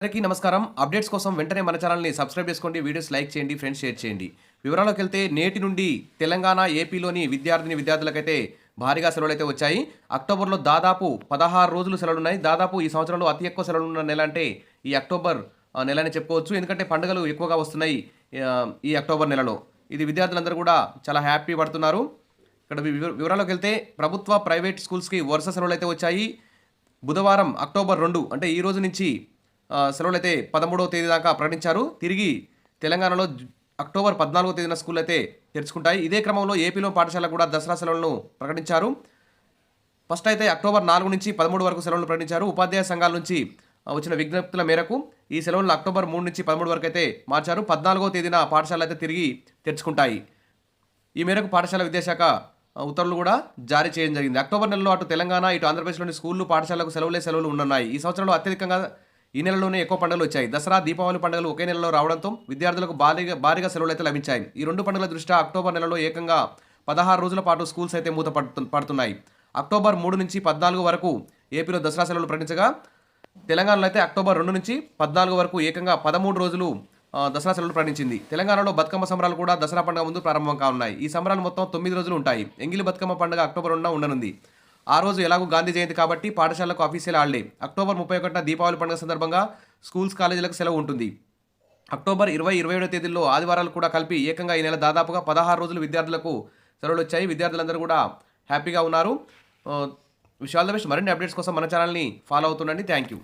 అందరికీ నమస్కారం. అప్డేట్స్ కోసం వెంటనే మన ఛానల్‌ని సబ్స్క్రైబ్ చేసుకోండి. వీడియోస్ లైక్ చేయండి, ఫ్రెండ్స్ షేర్ చేయండి. వివరాల్లోకెళ్తే నేటి నుండి తెలంగాణ, ఏపీలోని విద్యార్థులకైతే భారీగా సెలవులైతే వచ్చాయి. అక్టోబర్‌లో దాదాపు 16 రోజులు సెలవులున్నాయి. దాదాపు ఈ సంవత్సరంలో అతి ఎక్కువ సెలవులున్న నెల అంటే ఈ అక్టోబర్ నెల అని చెప్పుకోవచ్చు. ఎందుకంటే పండుగలు ఎక్కువగా వస్తున్నాయి ఈ అక్టోబర్ నెలలో. ఇది విద్యార్థులందరూ కూడా చాలా హ్యాపీ పడుతున్నారు. ఇక్కడ వివరాల్లోకెళ్తే ప్రభుత్వ, ప్రైవేట్ స్కూల్స్‌కి వరుస సెలవులైతే వచ్చాయి. బుధవారం అక్టోబర్ 2 అంటే ఈ రోజు నుంచి సెలవులైతే 13వ తేదీ దాకా ప్రకటించారు. తిరిగి తెలంగాణలో అక్టోబర్ 14వ తేదీన స్కూల్ అయితే తెరుచుకుంటాయి. ఇదే క్రమంలో ఏపీలో పాఠశాలకు కూడా దసరా సెలవులను ప్రకటించారు. ఫస్ట్ అయితే అక్టోబర్ 4 నుంచి 13 వరకు సెలవులు ప్రకటించారు. ఉపాధ్యాయ సంఘాల నుంచి వచ్చిన విజ్ఞప్తుల మేరకు ఈ సెలవులను అక్టోబర్ 3 నుంచి 13 వరకు అయితే మార్చారు. 14వ తేదీన పాఠశాలలు అయితే తిరిగి తెరుచుకుంటాయి. ఈ మేరకు పాఠశాల విద్యాశాఖ ఉత్తర్వులు కూడా జారీ చేయడం జరిగింది. అక్టోబర్ నెలలో అటు తెలంగాణ, ఇటు ఆంధ్రప్రదేశ్లోని స్కూళ్లు, పాఠశాలకు సెలవులు ఉండనున్నాయి. ఈ సంవత్సరంలో అత్యధికంగా ఈ నెలలోనే ఎక్కువ పండుగలు వచ్చాయి. దసరా, దీపావళి పండుగలు ఒకే నెలలో రావడంతో విద్యార్థులకు భారీగా సెలవులు అయితే లభించాయి. ఈ రెండు పండుగల దృష్ట్యా అక్టోబర్ నెలలో ఏకంగా 16 రోజుల పాటు స్కూల్స్ అయితే మూత పడుతున్నాయి. అక్టోబర్ 3 నుంచి 14 వరకు ఏపీలో దసరా సెలవులు ప్రకటించగా, తెలంగాణలో అయితే అక్టోబర్ 2 నుంచి 14 వరకు ఏకంగా 13 రోజులు దసరా సెలవులు ప్రకటించింది. తెలంగాణలో బతుకమ్మ సంబరాలు కూడా దసరా పండుగ ముందు ప్రారంభం కానున్నాయి. ఈ సంబరాలు మొత్తం 9 రోజులు ఉంటాయి. ఎంగిలి బతుకమ్మ పండుగ అక్టోబర్ 2న ఉండనుంది. ఆ రోజు ఎలాగో గాంధీ జయంతి కాబట్టి పాఠశాలకు ఆఫీషియల్ హాలిడే. అక్టోబర్ 31న దీపావళి పండుగ సందర్భంగా స్కూల్స్, కాలేజీలకు సెలవు ఉంటుంది. అక్టోబర్ 20, 27 తేదీల్లో ఆదివారాలు కూడా కలిపి ఏకంగా ఈ నెల దాదాపుగా 16 రోజులు విద్యార్థులకు సెలవులు వచ్చాయి. విద్యార్థులందరూ కూడా హ్యాపీగా ఉన్నారు. Wish all the best. మరిన్ని అప్డేట్స్ కోసం మన ఛానల్ని ఫాలో అవుతుండండి. Thank you.